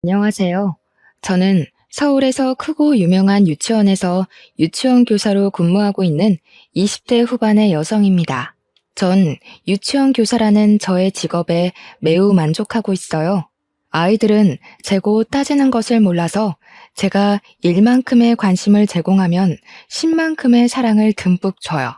안녕하세요. 저는 서울에서 크고 유명한 유치원에서 유치원 교사로 근무하고 있는 20대 후반의 여성입니다. 전 유치원 교사라는 저의 직업에 매우 만족하고 있어요. 아이들은 재고 따지는 것을 몰라서 제가 1만큼의 관심을 제공하면 10만큼의 사랑을 듬뿍 줘요.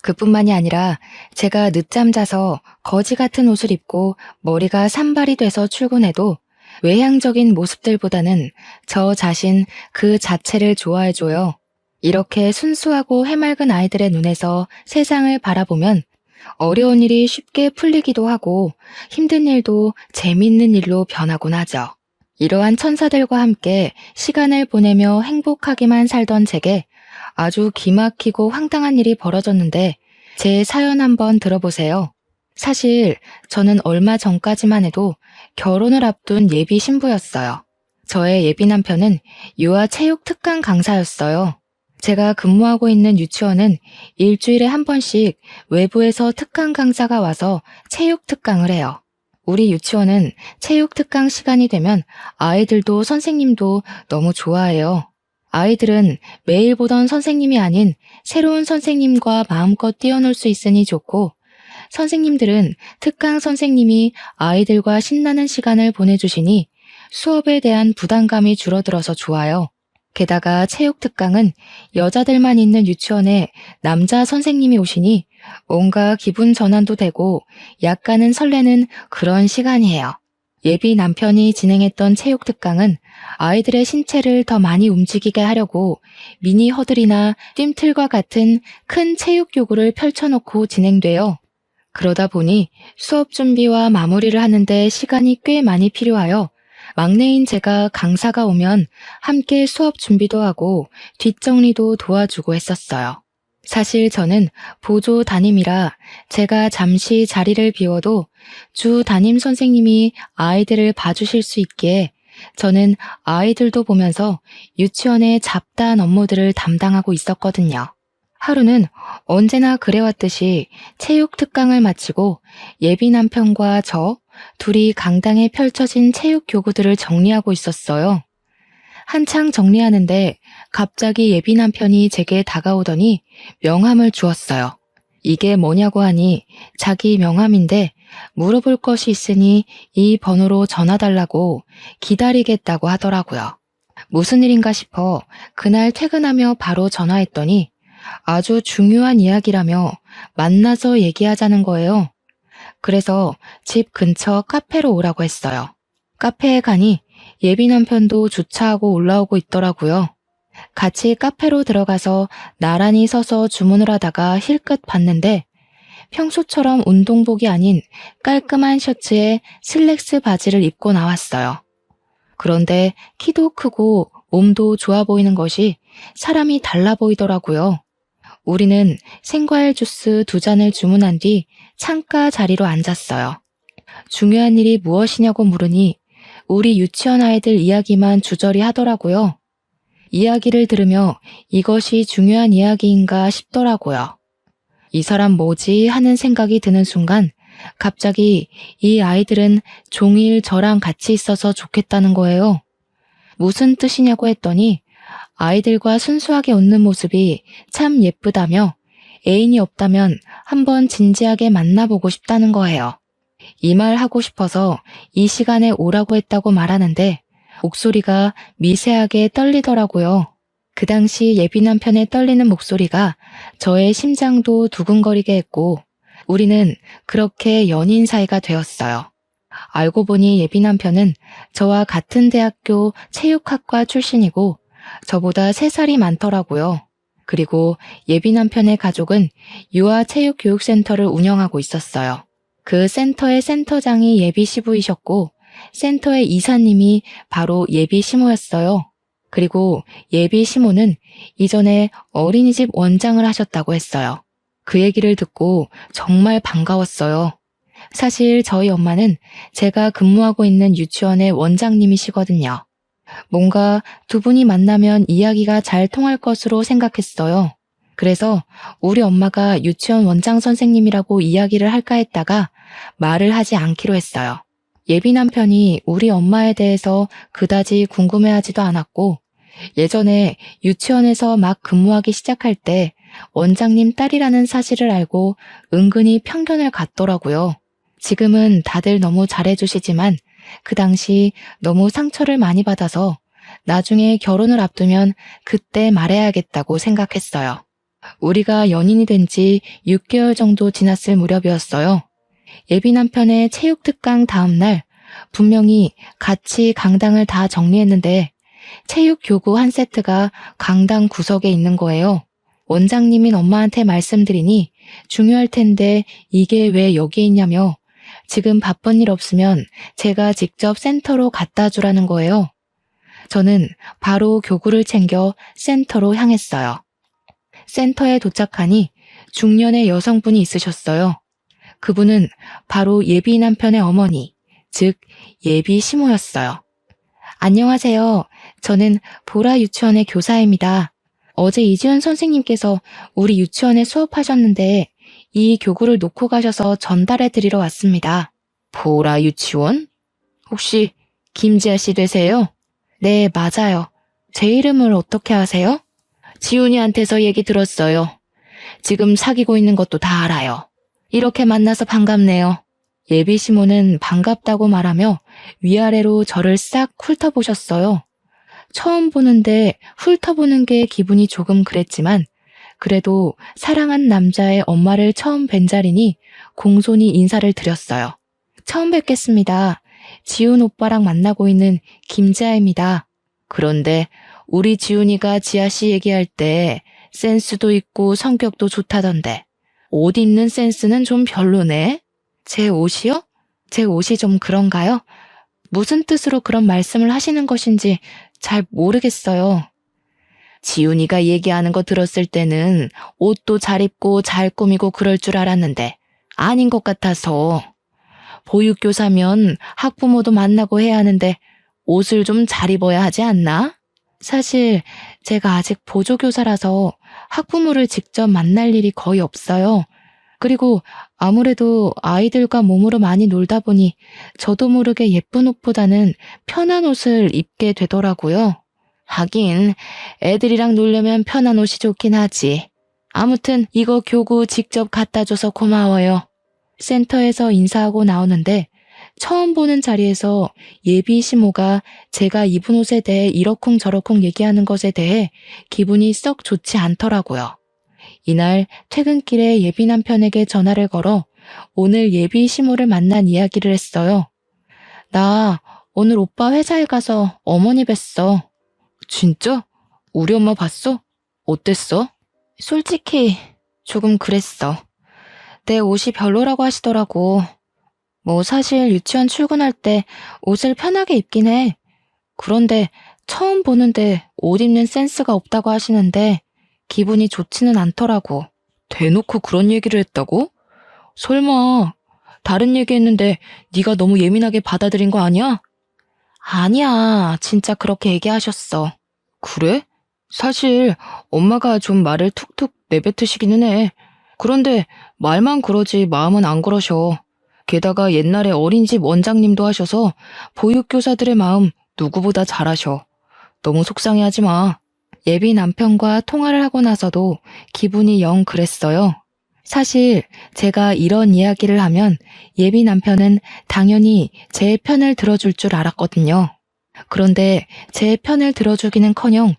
그뿐만이 아니라 제가 늦잠 자서 거지 같은 옷을 입고 머리가 산발이 돼서 출근해도 외향적인 모습들보다는 저 자신 그 자체를 좋아해줘요. 이렇게 순수하고 해맑은 아이들의 눈에서 세상을 바라보면 어려운 일이 쉽게 풀리기도 하고 힘든 일도 재밌는 일로 변하곤 하죠. 이러한 천사들과 함께 시간을 보내며 행복하게만 살던 제게 아주 기막히고 황당한 일이 벌어졌는데 제 사연 한번 들어보세요. 사실 저는 얼마 전까지만 해도 결혼을 앞둔 예비 신부였어요. 저의 예비 남편은 유아 체육 특강 강사였어요. 제가 근무하고 있는 유치원은 일주일에 한 번씩 외부에서 특강 강사가 와서 체육 특강을 해요. 우리 유치원은 체육 특강 시간이 되면 아이들도 선생님도 너무 좋아해요. 아이들은 매일 보던 선생님이 아닌 새로운 선생님과 마음껏 뛰어놀 수 있으니 좋고, 선생님들은 특강 선생님이 아이들과 신나는 시간을 보내주시니 수업에 대한 부담감이 줄어들어서 좋아요. 게다가 체육 특강은 여자들만 있는 유치원에 남자 선생님이 오시니 뭔가 기분 전환도 되고 약간은 설레는 그런 시간이에요. 예비 남편이 진행했던 체육 특강은 아이들의 신체를 더 많이 움직이게 하려고 미니 허들이나 뜀틀과 같은 큰 체육 교구를 펼쳐놓고 진행돼요. 그러다 보니 수업 준비와 마무리를 하는데 시간이 꽤 많이 필요하여 막내인 제가 강사가 오면 함께 수업 준비도 하고 뒷정리도 도와주고 했었어요. 사실 저는 보조 담임이라 제가 잠시 자리를 비워도 주 담임 선생님이 아이들을 봐주실 수 있기에 저는 아이들도 보면서 유치원의 잡다한 업무들을 담당하고 있었거든요. 하루는 언제나 그래왔듯이 체육 특강을 마치고 예비 남편과 저 둘이 강당에 펼쳐진 체육 교구들을 정리하고 있었어요. 한창 정리하는데 갑자기 예비 남편이 제게 다가오더니 명함을 주었어요. 이게 뭐냐고 하니 자기 명함인데 물어볼 것이 있으니 이 번호로 전화달라고 기다리겠다고 하더라고요. 무슨 일인가 싶어 그날 퇴근하며 바로 전화했더니 아주 중요한 이야기라며 만나서 얘기하자는 거예요. 그래서 집 근처 카페로 오라고 했어요. 카페에 가니 예비 남편도 주차하고 올라오고 있더라고요. 같이 카페로 들어가서 나란히 서서 주문을 하다가 힐끗 봤는데 평소처럼 운동복이 아닌 깔끔한 셔츠에 슬랙스 바지를 입고 나왔어요. 그런데 키도 크고 몸도 좋아 보이는 것이 사람이 달라 보이더라고요. 우리는 생과일 주스 2잔을 주문한 뒤 창가 자리로 앉았어요. 중요한 일이 무엇이냐고 물으니 우리 유치원 아이들 이야기만 주저리 하더라고요. 이야기를 들으며 이것이 중요한 이야기인가 싶더라고요. 이 사람 뭐지 하는 생각이 드는 순간 갑자기 이 아이들은 종일 저랑 같이 있어서 좋겠다는 거예요. 무슨 뜻이냐고 했더니 아이들과 순수하게 웃는 모습이 참 예쁘다며 애인이 없다면 한번 진지하게 만나보고 싶다는 거예요. 이 말 하고 싶어서 이 시간에 오라고 했다고 말하는데 목소리가 미세하게 떨리더라고요. 그 당시 예비 남편의 떨리는 목소리가 저의 심장도 두근거리게 했고 우리는 그렇게 연인 사이가 되었어요. 알고 보니 예비 남편은 저와 같은 대학교 체육학과 출신이고 저보다 3살이 많더라고요. 그리고 예비 남편의 가족은 유아체육교육센터를 운영하고 있었어요. 그 센터의 센터장이 예비 시부이셨고 센터의 이사님이 바로 예비 시모였어요. 그리고 예비 시모는 이전에 어린이집 원장을 하셨다고 했어요. 그 얘기를 듣고 정말 반가웠어요. 사실 저희 엄마는 제가 근무하고 있는 유치원의 원장님이시거든요. 뭔가 두 분이 만나면 이야기가 잘 통할 것으로 생각했어요. 그래서 우리 엄마가 유치원 원장 선생님이라고 이야기를 할까 했다가 말을 하지 않기로 했어요. 예비 남편이 우리 엄마에 대해서 그다지 궁금해하지도 않았고, 예전에 유치원에서 막 근무하기 시작할 때 원장님 딸이라는 사실을 알고 은근히 편견을 갖더라고요. 지금은 다들 너무 잘해주시지만 그 당시 너무 상처를 많이 받아서 나중에 결혼을 앞두면 그때 말해야겠다고 생각했어요. 우리가 연인이 된 지 6개월 정도 지났을 무렵이었어요. 예비 남편의 체육 특강 다음 날 분명히 같이 강당을 다 정리했는데 체육 교구 한 세트가 강당 구석에 있는 거예요. 원장님인 엄마한테 말씀드리니 중요할 텐데 이게 왜 여기에 있냐며 지금 바쁜 일 없으면 제가 직접 센터로 갖다 주라는 거예요. 저는 바로 교구를 챙겨 센터로 향했어요. 센터에 도착하니 중년의 여성분이 있으셨어요. 그분은 바로 예비 남편의 어머니, 즉 예비 시모였어요. 안녕하세요. 저는 보라 유치원의 교사입니다. 어제 이지훈 선생님께서 우리 유치원에 수업하셨는데 이 교구를 놓고 가셔서 전달해 드리러 왔습니다. 보라 유치원? 혹시 김지아 씨 되세요? 네, 맞아요. 제 이름을 어떻게 아세요? 지훈이한테서 얘기 들었어요. 지금 사귀고 있는 것도 다 알아요. 이렇게 만나서 반갑네요. 예비 시모는 반갑다고 말하며 위아래로 저를 싹 훑어보셨어요. 처음 보는데 훑어보는 게 기분이 조금 그랬지만 그래도 사랑한 남자의 엄마를 처음 뵌 자리니 공손히 인사를 드렸어요. 처음 뵙겠습니다. 지훈 오빠랑 만나고 있는 김지아입니다. 그런데 우리 지훈이가 지아씨 얘기할 때 센스도 있고 성격도 좋다던데 옷 입는 센스는 좀 별로네? 제 옷이요? 제 옷이 좀 그런가요? 무슨 뜻으로 그런 말씀을 하시는 것인지 잘 모르겠어요. 지훈이가 얘기하는 거 들었을 때는 옷도 잘 입고 잘 꾸미고 그럴 줄 알았는데 아닌 것 같아서. 보육교사면 학부모도 만나고 해야 하는데 옷을 좀 잘 입어야 하지 않나? 사실 제가 아직 보조교사라서 학부모를 직접 만날 일이 거의 없어요. 그리고 아무래도 아이들과 몸으로 많이 놀다 보니 저도 모르게 예쁜 옷보다는 편한 옷을 입게 되더라고요. 하긴 애들이랑 놀려면 편한 옷이 좋긴 하지. 아무튼 이거 교구 직접 갖다 줘서 고마워요. 센터에서 인사하고 나오는데 처음 보는 자리에서 예비 시모가 제가 입은 옷에 대해 이러쿵저러쿵 얘기하는 것에 대해 기분이 썩 좋지 않더라고요. 이날 퇴근길에 예비 남편에게 전화를 걸어 오늘 예비 시모를 만난 이야기를 했어요. 나 오늘 오빠 회사에 가서 어머니 뵀어. 진짜? 우리 엄마 봤어? 어땠어? 솔직히 조금 그랬어. 내 옷이 별로라고 하시더라고. 뭐 사실 유치원 출근할 때 옷을 편하게 입긴 해. 그런데 처음 보는데 옷 입는 센스가 없다고 하시는데 기분이 좋지는 않더라고. 대놓고 그런 얘기를 했다고? 설마 다른 얘기했는데 네가 너무 예민하게 받아들인 거 아니야? 아니야, 진짜 그렇게 얘기하셨어. 그래? 사실 엄마가 좀 말을 툭툭 내뱉으시기는 해. 그런데 말만 그러지 마음은 안 그러셔. 게다가 옛날에 어린이집 원장님도 하셔서 보육교사들의 마음 누구보다 잘 아셔. 너무 속상해하지 마. 예비 남편과 통화를 하고 나서도 기분이 영 그랬어요. 사실 제가 이런 이야기를 하면 예비 남편은 당연히 제 편을 들어줄 줄 알았거든요. 그런데 제 편을 들어주기는커녕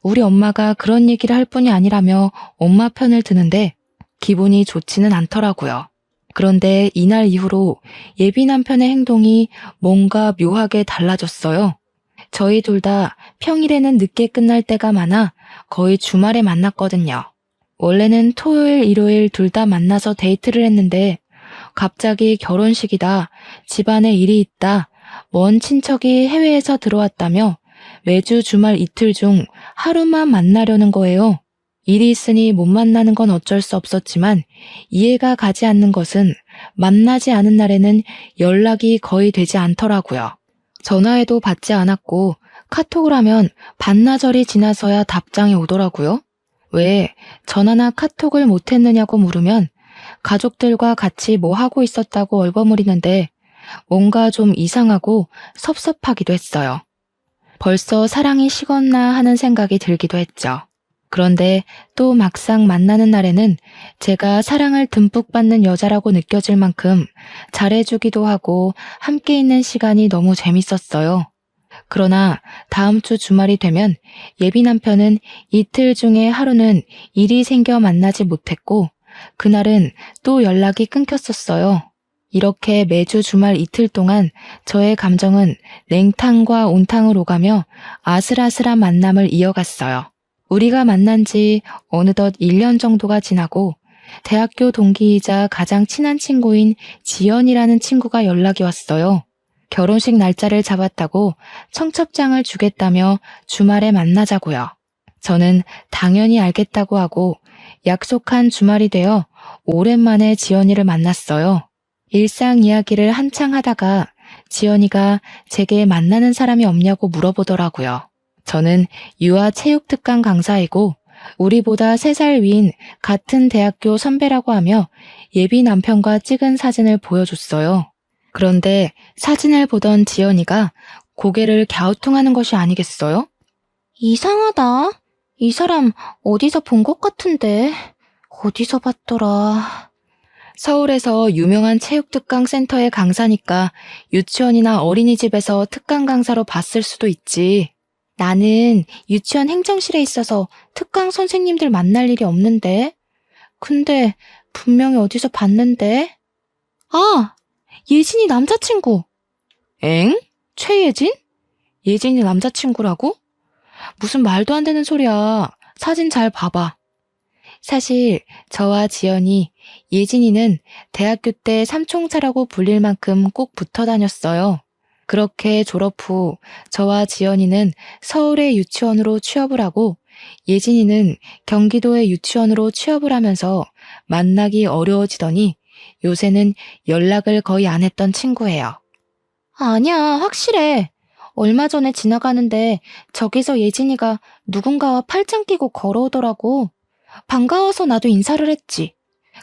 우리 엄마가 그런 얘기를 할 뿐이 아니라며 엄마 편을 드는데 기분이 좋지는 않더라고요. 그런데 이날 이후로 예비 남편의 행동이 뭔가 묘하게 달라졌어요. 저희 둘 다 평일에는 늦게 끝날 때가 많아 거의 주말에 만났거든요. 원래는 토요일, 일요일 둘 다 만나서 데이트를 했는데 갑자기 결혼식이다, 집안에 일이 있다, 먼 친척이 해외에서 들어왔다며 매주 주말 이틀 중 하루만 만나려는 거예요. 일이 있으니 못 만나는 건 어쩔 수 없었지만 이해가 가지 않는 것은 만나지 않은 날에는 연락이 거의 되지 않더라고요. 전화해도 받지 않았고 카톡을 하면 반나절이 지나서야 답장이 오더라고요. 왜 전화나 카톡을 못했느냐고 물으면 가족들과 같이 뭐 하고 있었다고 얼버무리는데 뭔가 좀 이상하고 섭섭하기도 했어요. 벌써 사랑이 식었나 하는 생각이 들기도 했죠. 그런데 또 막상 만나는 날에는 제가 사랑을 듬뿍 받는 여자라고 느껴질 만큼 잘해주기도 하고 함께 있는 시간이 너무 재밌었어요. 그러나 다음 주 주말이 되면 예비 남편은 이틀 중에 하루는 일이 생겨 만나지 못했고 그날은 또 연락이 끊겼었어요. 이렇게 매주 주말 이틀 동안 저의 감정은 냉탕과 온탕을 오가며 아슬아슬한 만남을 이어갔어요. 우리가 만난 지 어느덧 1년 정도가 지나고 대학교 동기이자 가장 친한 친구인 지연이라는 친구가 연락이 왔어요. 결혼식 날짜를 잡았다고 청첩장을 주겠다며 주말에 만나자고요. 저는 당연히 알겠다고 하고 약속한 주말이 되어 오랜만에 지연이를 만났어요. 일상 이야기를 한창 하다가 지연이가 제게 만나는 사람이 없냐고 물어보더라고요. 저는 유아체육특강 강사이고 우리보다 3살 위인 같은 대학교 선배라고 하며 예비 남편과 찍은 사진을 보여줬어요. 그런데 사진을 보던 지연이가 고개를 갸우뚱하는 것이 아니겠어요? 이상하다. 이 사람 어디서 본 것 같은데. 어디서 봤더라. 서울에서 유명한 체육특강 센터의 강사니까 유치원이나 어린이집에서 특강 강사로 봤을 수도 있지. 나는 유치원 행정실에 있어서 특강 선생님들 만날 일이 없는데. 근데 분명히 어디서 봤는데. 아! 예진이 남자친구. 엥? 최예진? 예진이 남자친구라고? 무슨 말도 안 되는 소리야. 사진 잘 봐봐. 사실 저와 지연이 예진이는 대학교 때 삼총사라고 불릴 만큼 꼭 붙어 다녔어요. 그렇게 졸업 후 저와 지연이는 서울의 유치원으로 취업을 하고 예진이는 경기도의 유치원으로 취업을 하면서 만나기 어려워지더니 요새는 연락을 거의 안 했던 친구예요. 아니야, 확실해. 얼마 전에 지나가는데 저기서 예진이가 누군가와 팔짱 끼고 걸어오더라고. 반가워서 나도 인사를 했지.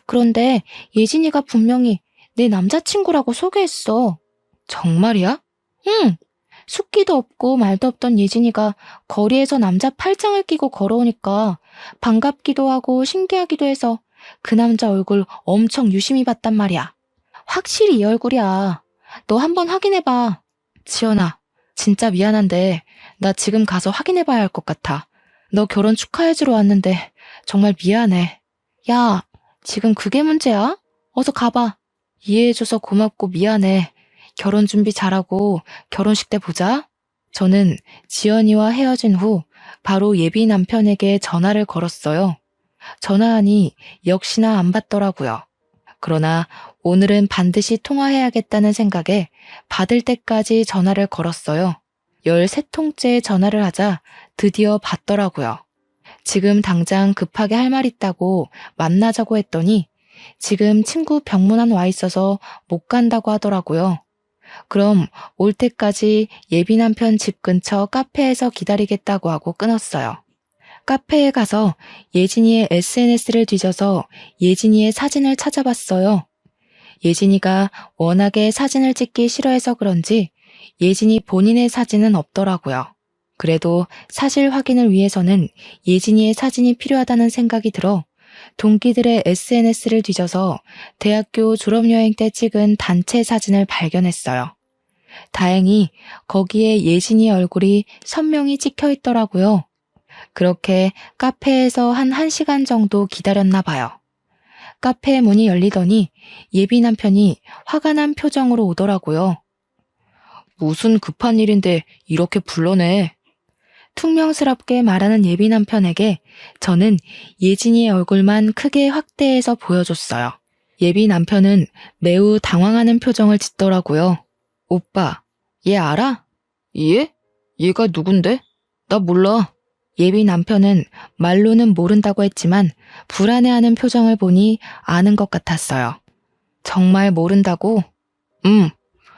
그런데 예진이가 분명히 내 남자친구라고 소개했어. 정말이야? 응. 숫기도 없고 말도 없던 예진이가 거리에서 남자 팔짱을 끼고 걸어오니까 반갑기도 하고 신기하기도 해서 그 남자 얼굴 엄청 유심히 봤단 말이야. 확실히 이 얼굴이야. 너 한번 확인해봐. 지연아, 진짜 미안한데 나 지금 가서 확인해봐야 할 것 같아. 너 결혼 축하해주러 왔는데 정말 미안해. 야, 지금 그게 문제야? 어서 가봐. 이해해줘서 고맙고 미안해. 결혼 준비 잘하고 결혼식 때 보자. 저는 지연이와 헤어진 후 바로 예비 남편에게 전화를 걸었어요. 전화하니 역시나 안 받더라고요. 그러나 오늘은 반드시 통화해야겠다는 생각에 받을 때까지 전화를 걸었어요. 13통째 전화를 하자 드디어 받더라고요. 지금 당장 급하게 할 말 있다고 만나자고 했더니 지금 친구 병문안 와 있어서 못 간다고 하더라고요. 그럼 올 때까지 예비 남편 집 근처 카페에서 기다리겠다고 하고 끊었어요. 카페에 가서 예진이의 SNS를 뒤져서 예진이의 사진을 찾아봤어요. 예진이가 워낙에 사진을 찍기 싫어해서 그런지 예진이 본인의 사진은 없더라고요. 그래도 사실 확인을 위해서는 예진이의 사진이 필요하다는 생각이 들어 동기들의 SNS를 뒤져서 대학교 졸업여행 때 찍은 단체 사진을 발견했어요. 다행히 거기에 예진이 얼굴이 선명히 찍혀 있더라고요. 그렇게 카페에서 한 1시간 정도 기다렸나 봐요. 카페 문이 열리더니 예비 남편이 화가 난 표정으로 오더라고요. 무슨 급한 일인데 이렇게 불러내. 퉁명스럽게 말하는 예비 남편에게 저는 예진이의 얼굴만 크게 확대해서 보여줬어요. 예비 남편은 매우 당황하는 표정을 짓더라고요. 오빠, 얘 알아? 얘? 얘가 누군데? 나 몰라. 예비 남편은 말로는 모른다고 했지만 불안해하는 표정을 보니 아는 것 같았어요. 정말 모른다고?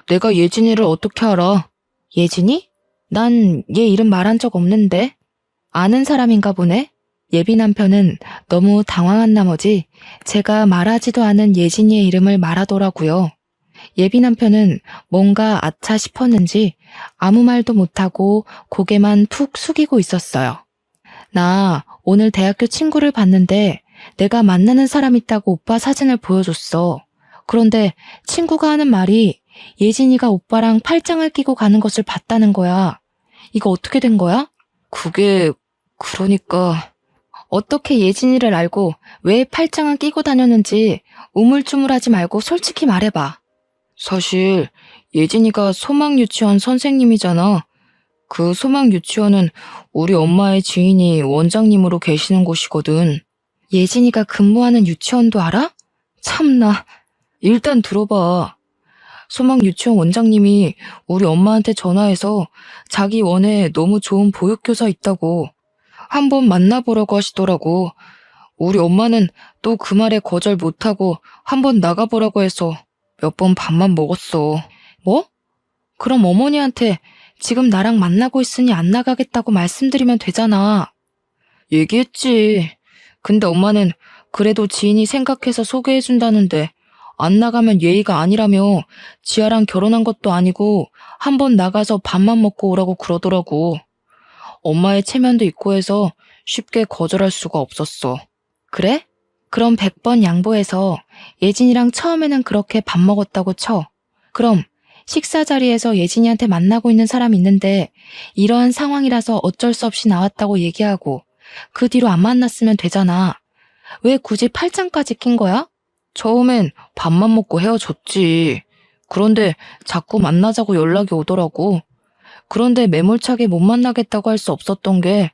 내가 예진이를 어떻게 알아? 예진이? 난 얘 이름 말한 적 없는데. 아는 사람인가 보네? 예비 남편은 너무 당황한 나머지 제가 말하지도 않은 예진이의 이름을 말하더라고요. 예비 남편은 뭔가 아차 싶었는지 아무 말도 못하고 고개만 툭 숙이고 있었어요. 나 오늘 대학교 친구를 봤는데 내가 만나는 사람 있다고 오빠 사진을 보여줬어. 그런데 친구가 하는 말이 예진이가 오빠랑 팔짱을 끼고 가는 것을 봤다는 거야. 이거 어떻게 된 거야? 그러니까 어떻게 예진이를 알고 왜 팔짱을 끼고 다녔는지 우물쭈물하지 말고 솔직히 말해봐. 사실 예진이가 소망유치원 선생님이잖아. 그 소망유치원은 우리 엄마의 지인이 원장님으로 계시는 곳이거든. 예진이가 근무하는 유치원도 알아? 참나. 일단 들어봐. 소망유치원 원장님이 우리 엄마한테 전화해서 자기 원에 너무 좋은 보육교사 있다고 한번 만나보라고 하시더라고. 우리 엄마는 또 그 말에 거절 못하고 한번 나가보라고 해서 몇 번 밥만 먹었어. 뭐? 그럼 어머니한테 지금 나랑 만나고 있으니 안 나가겠다고 말씀드리면 되잖아. 얘기했지. 근데 엄마는 그래도 지인이 생각해서 소개해준다는데 안 나가면 예의가 아니라며 지아랑 결혼한 것도 아니고 한번 나가서 밥만 먹고 오라고 그러더라고. 엄마의 체면도 있고 해서 쉽게 거절할 수가 없었어. 그래? 그럼 100번 양보해서 예진이랑 처음에는 그렇게 밥 먹었다고 쳐. 그럼 식사 자리에서 예진이한테 만나고 있는 사람이 있는데 이러한 상황이라서 어쩔 수 없이 나왔다고 얘기하고 그 뒤로 안 만났으면 되잖아. 왜 굳이 팔짱까지 낀 거야? 처음엔 밥만 먹고 헤어졌지. 그런데 자꾸 만나자고 연락이 오더라고. 그런데 매몰차게 못 만나겠다고 할 수 없었던 게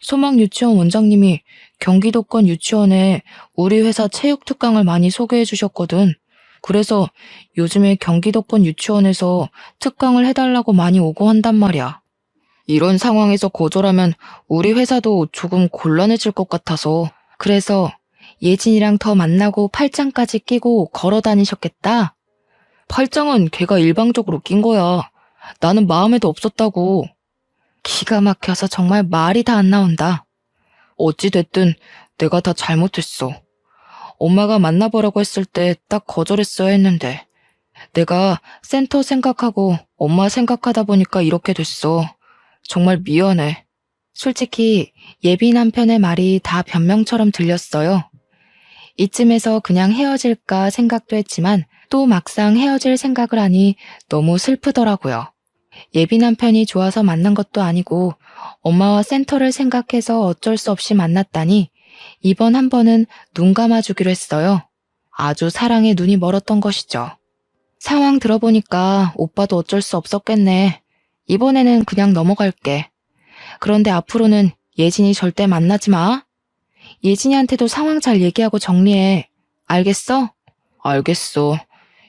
소망유치원 원장님이 경기도권 유치원에 우리 회사 체육 특강을 많이 소개해 주셨거든. 그래서 요즘에 경기도권 유치원에서 특강을 해달라고 많이 오고 한단 말이야. 이런 상황에서 거절하면 우리 회사도 조금 곤란해질 것 같아서. 그래서 예진이랑 더 만나고 팔짱까지 끼고 걸어 다니셨겠다? 팔짱은 걔가 일방적으로 낀 거야. 나는 마음에도 없었다고. 기가 막혀서 정말 말이 다 안 나온다. 어찌됐든 내가 다 잘못했어. 엄마가 만나보라고 했을 때 딱 거절했어야 했는데 내가 센터 생각하고 엄마 생각하다 보니까 이렇게 됐어. 정말 미안해. 솔직히 예비 남편의 말이 다 변명처럼 들렸어요. 이쯤에서 그냥 헤어질까 생각도 했지만 또 막상 헤어질 생각을 하니 너무 슬프더라고요. 예비 남편이 좋아서 만난 것도 아니고 엄마와 센터를 생각해서 어쩔 수 없이 만났다니 이번 한 번은 눈 감아주기로 했어요. 아주 사랑에 눈이 멀었던 것이죠. 상황 들어보니까 오빠도 어쩔 수 없었겠네. 이번에는 그냥 넘어갈게. 그런데 앞으로는 예진이 절대 만나지 마. 예진이한테도 상황 잘 얘기하고 정리해. 알겠어? 알겠어.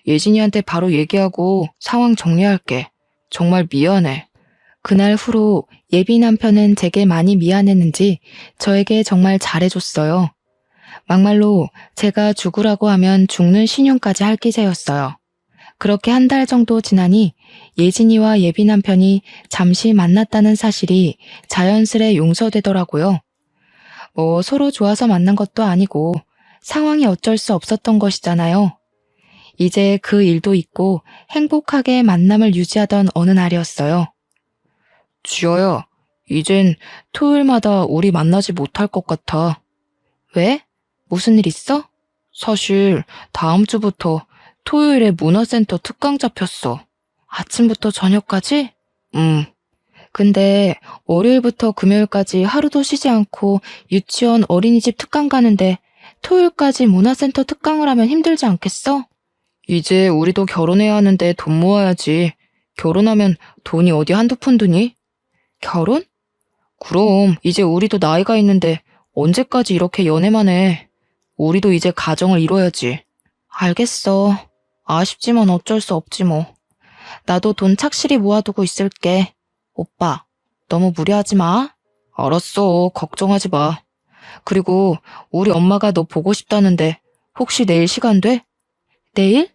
예진이한테 바로 얘기하고 상황 정리할게. 정말 미안해. 그날 후로 예비 남편은 제게 많이 미안했는지 저에게 정말 잘해줬어요. 막말로 제가 죽으라고 하면 죽는 신용까지 할 기세였어요. 그렇게 한 달 정도 지나니 예진이와 예비 남편이 잠시 만났다는 사실이 자연스레 용서되더라고요. 서로 좋아서 만난 것도 아니고 상황이 어쩔 수 없었던 것이잖아요. 이제 그 일도 잊고 행복하게 만남을 유지하던 어느 날이었어요. 지아야, 이젠 토요일마다 우리 만나지 못할 것 같아. 왜? 무슨 일 있어? 사실 다음 주부터 토요일에 문화센터 특강 잡혔어. 아침부터 저녁까지? 근데 월요일부터 금요일까지 하루도 쉬지 않고 유치원 어린이집 특강 가는데 토요일까지 문화센터 특강을 하면 힘들지 않겠어? 이제 우리도 결혼해야 하는데 돈 모아야지. 결혼하면 돈이 어디 한두 푼 드니? 결혼? 그럼 이제 우리도 나이가 있는데 언제까지 이렇게 연애만 해. 우리도 이제 가정을 이뤄야지. 알겠어. 아쉽지만 어쩔 수 없지 뭐. 나도 돈 착실히 모아두고 있을게. 오빠, 너무 무리하지 마. 알았어. 걱정하지 마. 그리고 우리 엄마가 너 보고 싶다는데 혹시 내일 시간 돼? 내일?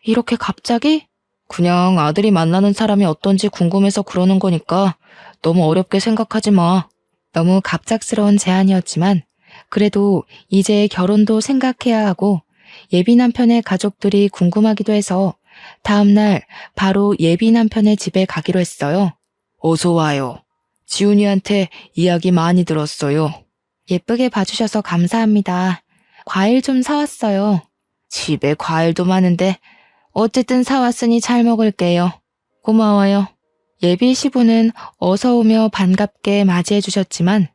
이렇게 갑자기? 그냥 아들이 만나는 사람이 어떤지 궁금해서 그러는 거니까 너무 어렵게 생각하지 마. 너무 갑작스러운 제안이었지만 그래도 이제 결혼도 생각해야 하고 예비 남편의 가족들이 궁금하기도 해서 다음날 바로 예비 남편의 집에 가기로 했어요. 어서 와요. 지훈이한테 이야기 많이 들었어요. 예쁘게 봐주셔서 감사합니다. 과일 좀 사왔어요. 집에 과일도 많은데 어쨌든 사왔으니 잘 먹을게요. 고마워요. 예비 시부는 어서 오며 반갑게 맞이해 주셨지만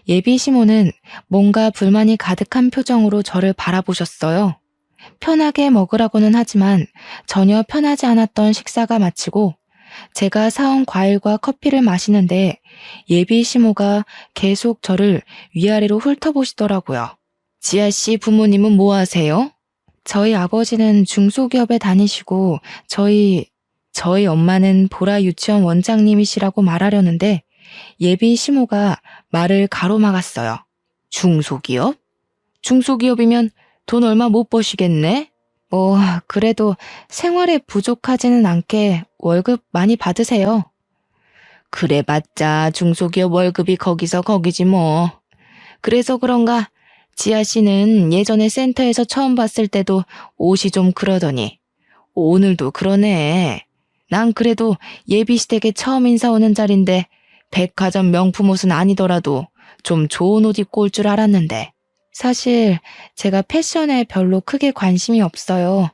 예비 시모는 뭔가 불만이 가득한 표정으로 저를 바라보셨어요. 편하게 먹으라고는 하지만 전혀 편하지 않았던 식사가 마치고 제가 사온 과일과 커피를 마시는데 예비 시모가 계속 저를 위아래로 훑어보시더라고요. 지아 씨 부모님은 뭐 하세요? 저희 아버지는 중소기업에 다니시고 저희 엄마는 보라 유치원 원장님이시라고 말하려는데 예비 시모가 말을 가로막았어요. 중소기업? 중소기업이면 돈 얼마 못 버시겠네? 그래도 생활에 부족하지는 않게 월급 많이 받으세요. 그래봤자 중소기업 월급이 거기서 거기지 뭐. 그래서 그런가 지아 씨는 예전에 센터에서 처음 봤을 때도 옷이 좀 그러더니 오늘도 그러네. 난 그래도 예비시댁에 처음 인사 오는 자리인데 백화점 명품 옷은 아니더라도 좀 좋은 옷 입고 올 줄 알았는데. 사실 제가 패션에 별로 크게 관심이 없어요.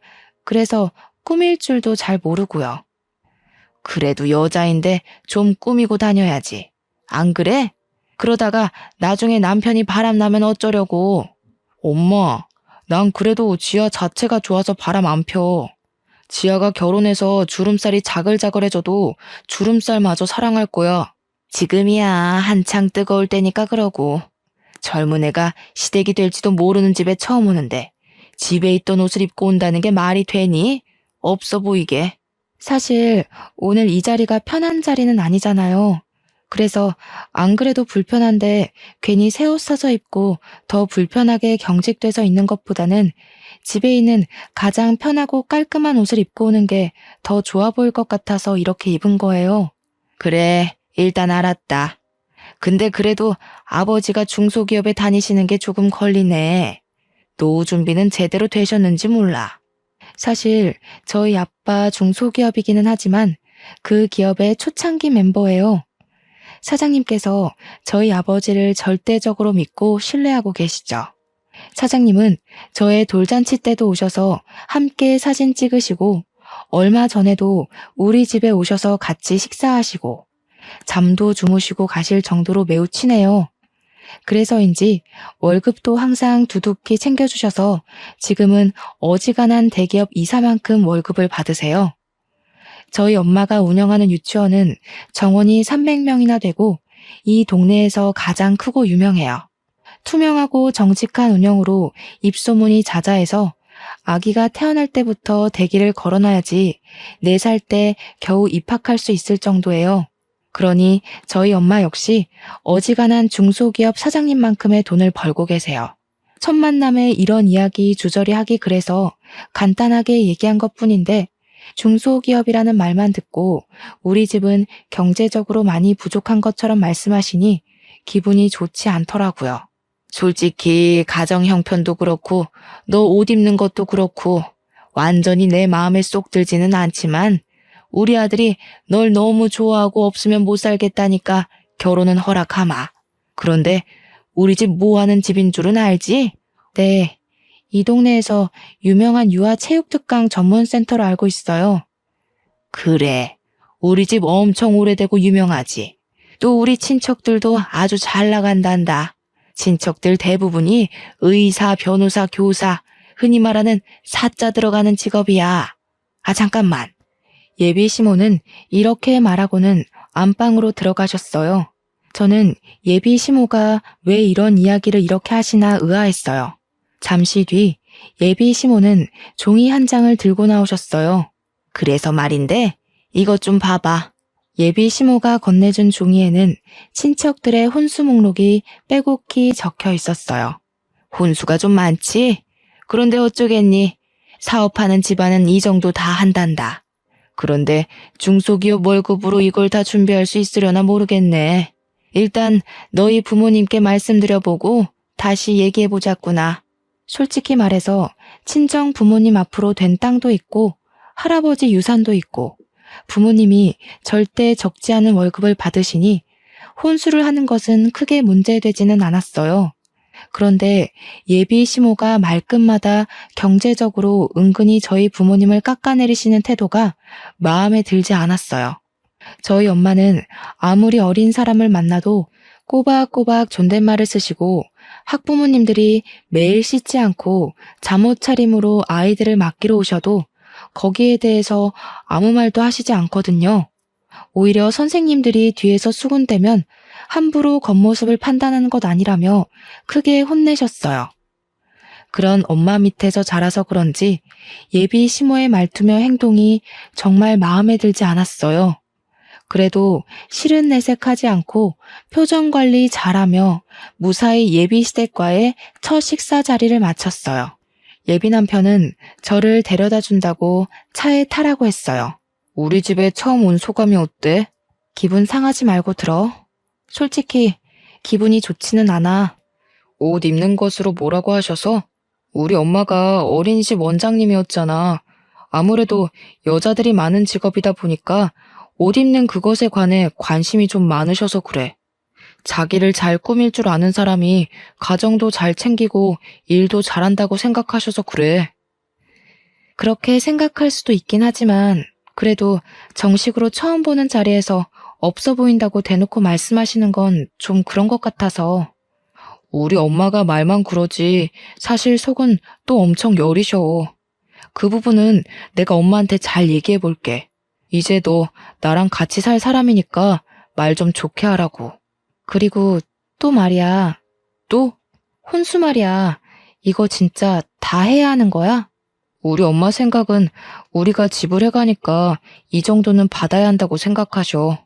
그래서 꾸밀 줄도 잘 모르고요. 그래도 여자인데 좀 꾸미고 다녀야지. 안 그래? 그러다가 나중에 남편이 바람나면 어쩌려고. 엄마, 난 그래도 지아 자체가 좋아서 바람 안 펴. 지아가 결혼해서 주름살이 자글자글해져도 주름살마저 사랑할 거야. 지금이야 한창 뜨거울 때니까 그러고. 젊은 애가 시댁이 될지도 모르는 집에 처음 오는데 집에 있던 옷을 입고 온다는 게 말이 되니? 없어 보이게. 사실 오늘 이 자리가 편한 자리는 아니잖아요. 그래서 안 그래도 불편한데 괜히 새 옷 사서 입고 더 불편하게 경직돼서 있는 것보다는 집에 있는 가장 편하고 깔끔한 옷을 입고 오는 게 더 좋아 보일 것 같아서 이렇게 입은 거예요. 그래, 일단 알았다. 근데 그래도 아버지가 중소기업에 다니시는 게 조금 걸리네. 노후 준비는 제대로 되셨는지 몰라. 사실 저희 아빠 중소기업이기는 하지만 그 기업의 초창기 멤버예요. 사장님께서 저희 아버지를 절대적으로 믿고 신뢰하고 계시죠. 사장님은 저의 돌잔치 때도 오셔서 함께 사진 찍으시고 얼마 전에도 우리 집에 오셔서 같이 식사하시고 잠도 주무시고 가실 정도로 매우 친해요. 그래서인지 월급도 항상 두둑히 챙겨주셔서 지금은 어지간한 대기업 이사만큼 월급을 받으세요. 저희 엄마가 운영하는 유치원은 정원이 300명이나 되고 이 동네에서 가장 크고 유명해요. 투명하고 정직한 운영으로 입소문이 자자해서 아기가 태어날 때부터 대기를 걸어놔야지 4살 때 겨우 입학할 수 있을 정도예요. 그러니 저희 엄마 역시 어지간한 중소기업 사장님만큼의 돈을 벌고 계세요. 첫 만남에 이런 이야기 주저리 하기 그래서 간단하게 얘기한 것뿐인데 중소기업이라는 말만 듣고 우리 집은 경제적으로 많이 부족한 것처럼 말씀하시니 기분이 좋지 않더라고요. 솔직히 가정 형편도 그렇고 너 옷 입는 것도 그렇고 완전히 내 마음에 쏙 들지는 않지만 우리 아들이 널 너무 좋아하고 없으면 못 살겠다니까 결혼은 허락하마. 그런데 우리 집 뭐 하는 집인 줄은 알지? 네, 이 동네에서 유명한 유아체육특강 전문센터로 알고 있어요. 그래, 우리 집 엄청 오래되고 유명하지. 또 우리 친척들도 아주 잘 나간단다. 친척들 대부분이 의사, 변호사, 교사, 흔히 말하는 사자 들어가는 직업이야. 아, 잠깐만. 예비 시모는 이렇게 말하고는 안방으로 들어가셨어요. 저는 예비 시모가 왜 이런 이야기를 이렇게 하시나 의아했어요. 잠시 뒤 예비 시모는 종이 한 장을 들고 나오셨어요. 그래서 말인데 이것 좀 봐봐. 예비 시모가 건네준 종이에는 친척들의 혼수 목록이 빼곡히 적혀 있었어요. 혼수가 좀 많지? 그런데 어쩌겠니? 사업하는 집안은 이 정도 다 한단다. 그런데 중소기업 월급으로 이걸 다 준비할 수 있으려나 모르겠네. 일단 너희 부모님께 말씀드려보고 다시 얘기해보자꾸나. 솔직히 말해서 친정 부모님 앞으로 된 땅도 있고 할아버지 유산도 있고 부모님이 절대 적지 않은 월급을 받으시니 혼수를 하는 것은 크게 문제되지는 않았어요. 그런데 예비 시모가 말끝마다 경제적으로 은근히 저희 부모님을 깎아내리시는 태도가 마음에 들지 않았어요. 저희 엄마는 아무리 어린 사람을 만나도 꼬박꼬박 존댓말을 쓰시고 학부모님들이 매일 씻지 않고 잠옷 차림으로 아이들을 맡기러 오셔도 거기에 대해서 아무 말도 하시지 않거든요. 오히려 선생님들이 뒤에서 수군대면 함부로 겉모습을 판단하는 것 아니라며 크게 혼내셨어요. 그런 엄마 밑에서 자라서 그런지 예비 시모의 말투며 행동이 정말 마음에 들지 않았어요. 그래도 실은 내색하지 않고 표정 관리 잘하며 무사히 예비 시댁과의 첫 식사 자리를 마쳤어요. 예비 남편은 저를 데려다 준다고 차에 타라고 했어요. 우리 집에 처음 온 소감이 어때? 기분 상하지 말고 들어. 솔직히 기분이 좋지는 않아. 옷 입는 것으로 뭐라고 하셔서? 우리 엄마가 어린이집 원장님이었잖아. 아무래도 여자들이 많은 직업이다 보니까 옷 입는 그것에 관해 관심이 좀 많으셔서 그래. 자기를 잘 꾸밀 줄 아는 사람이 가정도 잘 챙기고 일도 잘한다고 생각하셔서 그래. 그렇게 생각할 수도 있긴 하지만 그래도 정식으로 처음 보는 자리에서 없어 보인다고 대놓고 말씀하시는 건 좀 그런 것 같아서. 우리 엄마가 말만 그러지 사실 속은 또 엄청 여리셔. 그 부분은 내가 엄마한테 잘 얘기해 볼게. 이제 너 나랑 같이 살 사람이니까 말 좀 좋게 하라고. 그리고 또 말이야. 또? 혼수 말이야. 이거 진짜 다 해야 하는 거야? 우리 엄마 생각은 우리가 지불해가니까 이 정도는 받아야 한다고 생각하셔.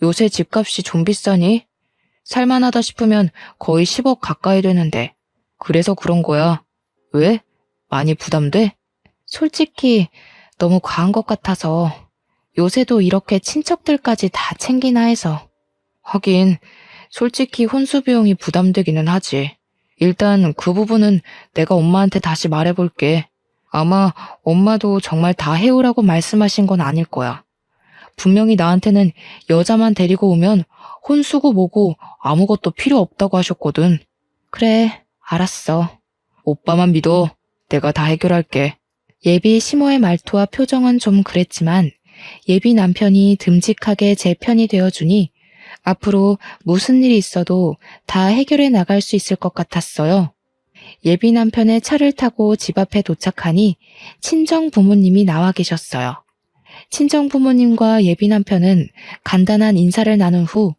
요새 집값이 좀 비싸니? 살만하다 싶으면 거의 10억 가까이 되는데. 그래서 그런 거야. 왜? 많이 부담돼? 솔직히 너무 과한 것 같아서. 요새도 이렇게 친척들까지 다 챙기나 해서. 하긴 솔직히 혼수 비용이 부담되기는 하지. 일단 그 부분은 내가 엄마한테 다시 말해볼게. 아마 엄마도 정말 다 해오라고 말씀하신 건 아닐 거야. 분명히 나한테는 여자만 데리고 오면 혼수고 뭐고 아무것도 필요 없다고 하셨거든. 그래, 알았어. 오빠만 믿어. 내가 다 해결할게. 예비 시모의 말투와 표정은 좀 그랬지만 예비 남편이 듬직하게 제 편이 되어주니 앞으로 무슨 일이 있어도 다 해결해 나갈 수 있을 것 같았어요. 예비 남편의 차를 타고 집 앞에 도착하니 친정 부모님이 나와 계셨어요. 친정 부모님과 예비 남편은 간단한 인사를 나눈 후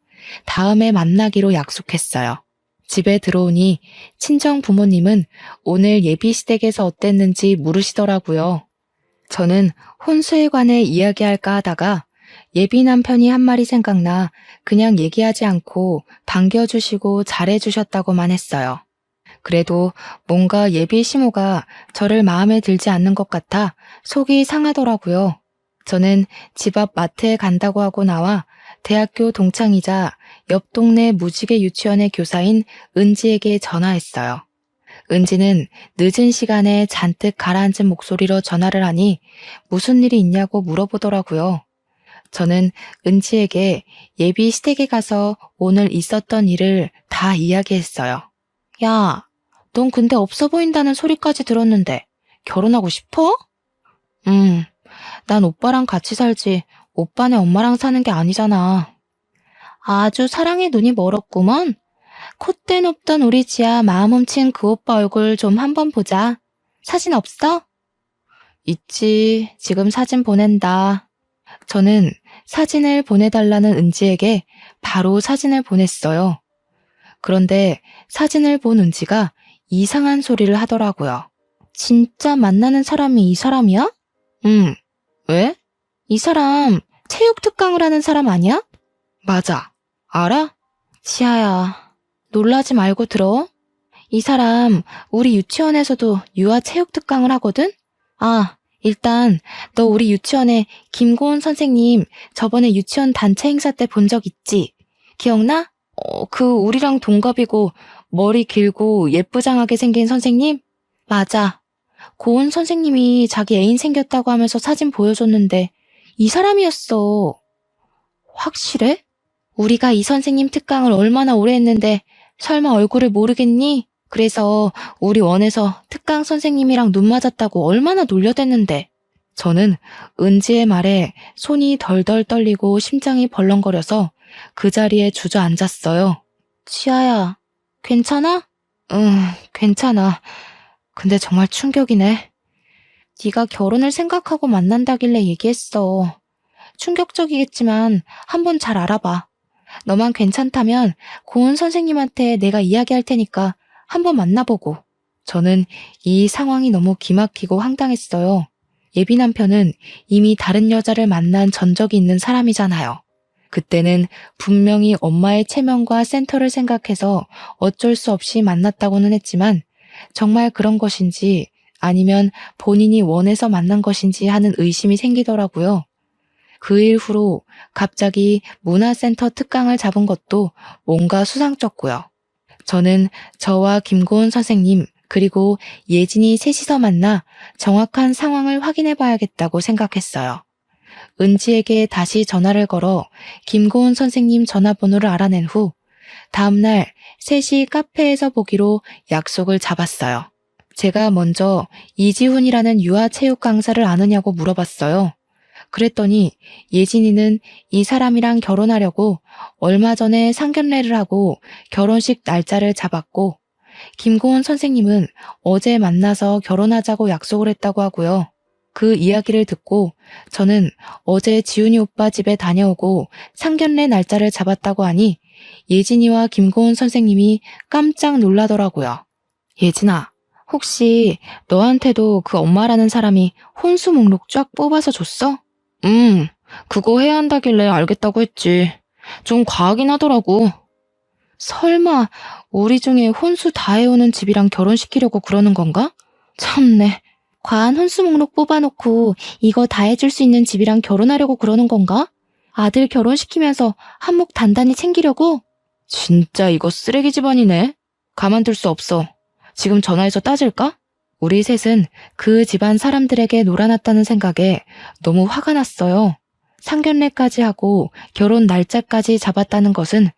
다음에 만나기로 약속했어요. 집에 들어오니 친정 부모님은 오늘 예비 시댁에서 어땠는지 물으시더라고요. 저는 혼수에 관해 이야기할까 하다가 예비 남편이 한 말이 생각나 그냥 얘기하지 않고 반겨주시고 잘해주셨다고만 했어요. 그래도 뭔가 예비 시모가 저를 마음에 들지 않는 것 같아 속이 상하더라고요. 저는 집 앞 마트에 간다고 하고 나와 대학교 동창이자 옆 동네 무지개 유치원의 교사인 은지에게 전화했어요. 은지는 늦은 시간에 잔뜩 가라앉은 목소리로 전화를 하니 무슨 일이 있냐고 물어보더라고요. 저는 은지에게 예비 시댁에 가서 오늘 있었던 일을 다 이야기했어요. 야, 넌 근데 없어 보인다는 소리까지 들었는데 결혼하고 싶어? 난 오빠랑 같이 살지 오빠네 엄마랑 사는 게 아니잖아. 아주 사랑의 눈이 멀었구먼. 콧대 높던 우리 지아 마음 훔친 그 오빠 얼굴 좀 한번 보자. 사진 없어? 있지. 지금 사진 보낸다. 저는 사진을 보내달라는 은지에게 바로 사진을 보냈어요. 그런데 사진을 본 은지가 이상한 소리를 하더라고요. 진짜 만나는 사람이 이 사람이야? 왜? 이 사람 체육 특강을 하는 사람 아니야? 맞아. 알아? 지아야, 놀라지 말고 들어. 이 사람 우리 유치원에서도 유아 체육 특강을 하거든? 아, 일단 너 우리 유치원에 김고은 선생님 저번에 유치원 단체 행사 때 본 적 있지? 기억나? 그 우리랑 동갑이고 머리 길고 예쁘장하게 생긴 선생님? 맞아. 고은 선생님이 자기 애인 생겼다고 하면서 사진 보여줬는데 이 사람이었어. 확실해? 우리가 이 선생님 특강을 얼마나 오래 했는데 설마 얼굴을 모르겠니? 그래서 우리 원에서 특강 선생님이랑 눈 맞았다고 얼마나 놀려댔는데. 저는 은지의 말에 손이 덜덜 떨리고 심장이 벌렁거려서 그 자리에 주저앉았어요. 지아야, 괜찮아? 응, 괜찮아. 근데 정말 충격이네. 네가 결혼을 생각하고 만난다길래 얘기했어. 충격적이겠지만 한번 잘 알아봐. 너만 괜찮다면 고은 선생님한테 내가 이야기할 테니까 한번 만나보고. 저는 이 상황이 너무 기막히고 황당했어요. 예비 남편은 이미 다른 여자를 만난 전적이 있는 사람이잖아요. 그때는 분명히 엄마의 체면과 센터를 생각해서 어쩔 수 없이 만났다고는 했지만 정말 그런 것인지 아니면 본인이 원해서 만난 것인지 하는 의심이 생기더라고요. 그 일 후로 갑자기 문화센터 특강을 잡은 것도 뭔가 수상쩍고요. 저는 저와 김고은 선생님 그리고 예진이 셋이서 만나 정확한 상황을 확인해 봐야겠다고 생각했어요. 은지에게 다시 전화를 걸어 김고은 선생님 전화번호를 알아낸 후 다음날 셋이 카페에서 보기로 약속을 잡았어요. 제가 먼저 이지훈이라는 유아체육 강사를 아느냐고 물어봤어요. 그랬더니 예진이는 이 사람이랑 결혼하려고 얼마 전에 상견례를 하고 결혼식 날짜를 잡았고 김고은 선생님은 어제 만나서 결혼하자고 약속을 했다고 하고요. 그 이야기를 듣고 저는 어제 지훈이 오빠 집에 다녀오고 상견례 날짜를 잡았다고 하니 예진이와 김고은 선생님이 깜짝 놀라더라고요. 예진아, 혹시 너한테도 그 엄마라는 사람이 혼수 목록 쫙 뽑아서 줬어? 그거 해야 한다길래 알겠다고 했지. 좀 과하긴 하더라고. 설마 우리 중에 혼수 다 해오는 집이랑 결혼시키려고 그러는 건가? 참네. 과한 혼수 목록 뽑아놓고 이거 다 해줄 수 있는 집이랑 결혼하려고 그러는 건가? 아들 결혼시키면서 한몫 단단히 챙기려고? 진짜 이거 쓰레기 집안이네. 가만둘 수 없어. 지금 전화해서 따질까? 우리 셋은 그 집안 사람들에게 놀아났다는 생각에 너무 화가 났어요. 상견례까지 하고 결혼 날짜까지 잡았다는 것은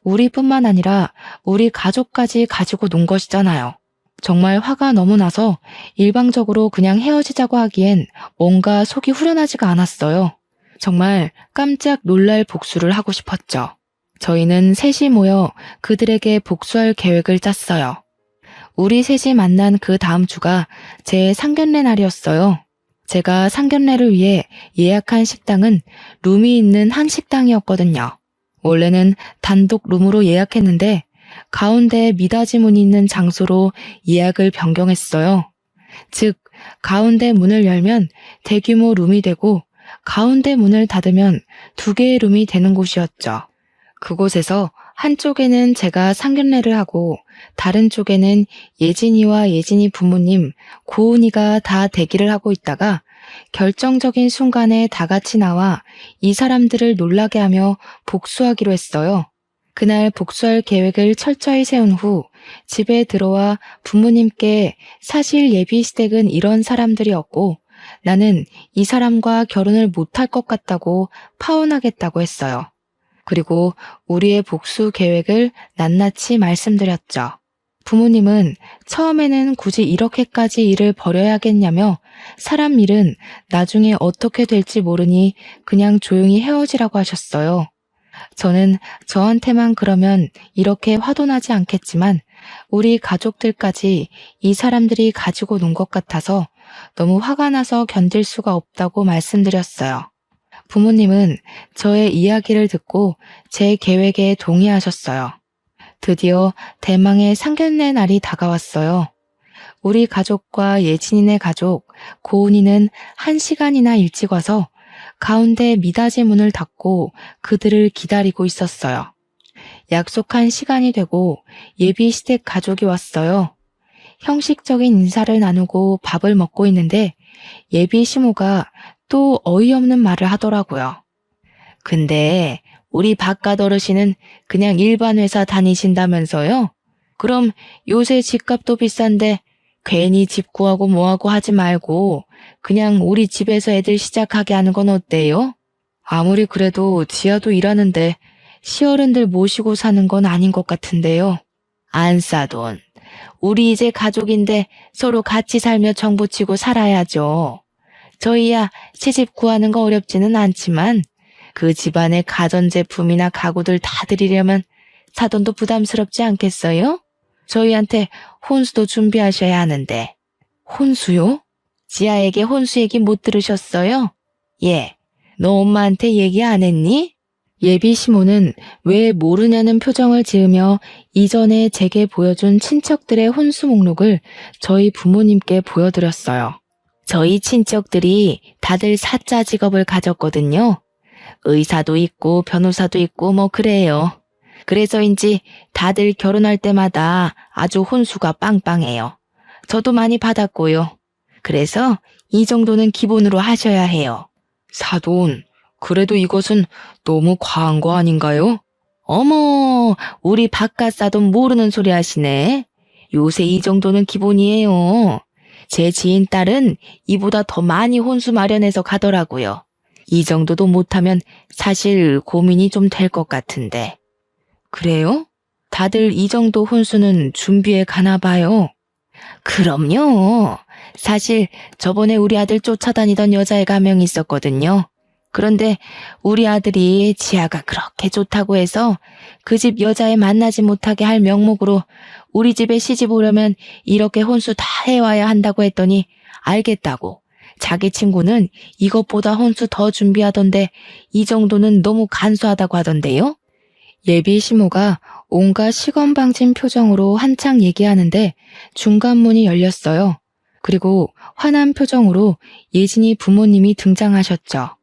우리뿐만 아니라 우리 가족까지 가지고 논 것이잖아요. 정말 화가 너무 나서 일방적으로 그냥 헤어지자고 하기엔 뭔가 속이 후련하지가 않았어요. 정말 깜짝 놀랄 복수를 하고 싶었죠. 저희는 셋이 모여 그들에게 복수할 계획을 짰어요. 우리 셋이 만난 그 다음 주가 제 상견례 날이었어요. 제가 상견례를 위해 예약한 식당은 룸이 있는 한 식당이었거든요. 원래는 단독 룸으로 예약했는데 가운데 미닫이 문이 있는 장소로 예약을 변경했어요. 즉, 가운데 문을 열면 대규모 룸이 되고 가운데 문을 닫으면 2개의 룸이 되는 곳이었죠. 그곳에서 한쪽에는 제가 상견례를 하고 다른 쪽에는 예진이와 예진이 부모님, 고은이가 다 대기를 하고 있다가 결정적인 순간에 다 같이 나와 이 사람들을 놀라게 하며 복수하기로 했어요. 그날 복수할 계획을 철저히 세운 후 집에 들어와 부모님께 사실 예비 시댁은 이런 사람들이었고 나는 이 사람과 결혼을 못할 것 같다고 파혼하겠다고 했어요. 그리고 우리의 복수 계획을 낱낱이 말씀드렸죠. 부모님은 처음에는 굳이 이렇게까지 일을 벌여야겠냐며 사람 일은 나중에 어떻게 될지 모르니 그냥 조용히 헤어지라고 하셨어요. 저는 저한테만 그러면 이렇게 화도 나지 않겠지만 우리 가족들까지 이 사람들이 가지고 논 것 같아서 너무 화가 나서 견딜 수가 없다고 말씀드렸어요. 부모님은 저의 이야기를 듣고 제 계획에 동의하셨어요. 드디어 대망의 상견례 날이 다가왔어요. 우리 가족과 예진이네 가족, 고은이는 1시간이나 일찍 와서 가운데 미닫이 문을 닫고 그들을 기다리고 있었어요. 약속한 시간이 되고 예비 시댁 가족이 왔어요. 형식적인 인사를 나누고 밥을 먹고 있는데 예비 시모가 또 어이없는 말을 하더라고요. 근데 우리 바깥 어르신은 그냥 일반 회사 다니신다면서요? 그럼 요새 집값도 비싼데 괜히 집 구하고 뭐하고 하지 말고 그냥 우리 집에서 애들 시작하게 하는 건 어때요? 아무리 그래도 지아도 일하는데 시어른들 모시고 사는 건 아닌 것 같은데요. 안 싸돈. 우리 이제 가족인데 서로 같이 살며 정부치고 살아야죠. 저희야 시집 구하는 거 어렵지는 않지만 그 집안의 가전제품이나 가구들 다 드리려면 사돈도 부담스럽지 않겠어요? 저희한테 혼수도 준비하셔야 하는데. 혼수요? 지아에게 혼수 얘기 못 들으셨어요? 예. 너 엄마한테 얘기 안 했니? 예비 시모는 왜 모르냐는 표정을 지으며 이전에 제게 보여준 친척들의 혼수 목록을 저희 부모님께 보여드렸어요. 저희 친척들이 다들 사자 직업을 가졌거든요. 의사도 있고 변호사도 있고 뭐 그래요. 그래서인지 다들 결혼할 때마다 아주 혼수가 빵빵해요. 저도 많이 받았고요. 그래서 이 정도는 기본으로 하셔야 해요. 사돈, 그래도 이것은 너무 과한 거 아닌가요? 어머, 우리 바깥 사돈 모르는 소리 하시네. 요새 이 정도는 기본이에요. 제 지인 딸은 이보다 더 많이 혼수 마련해서 가더라고요. 이 정도도 못하면 사실 고민이 좀 될 것 같은데. 그래요? 다들 이 정도 혼수는 준비해 가나 봐요. 그럼요. 사실 저번에 우리 아들 쫓아다니던 여자애가 한 명 있었거든요. 그런데 우리 아들이 지아가 그렇게 좋다고 해서 그 집 여자애 만나지 못하게 할 명목으로 우리 집에 시집 오려면 이렇게 혼수 다 해와야 한다고 했더니 알겠다고. 자기 친구는 이것보다 혼수 더 준비하던데 이 정도는 너무 간소하다고 하던데요. 예비 시모가 온갖 시건방진 표정으로 한창 얘기하는데 중간 문이 열렸어요. 그리고 화난 표정으로 예진이 부모님이 등장하셨죠.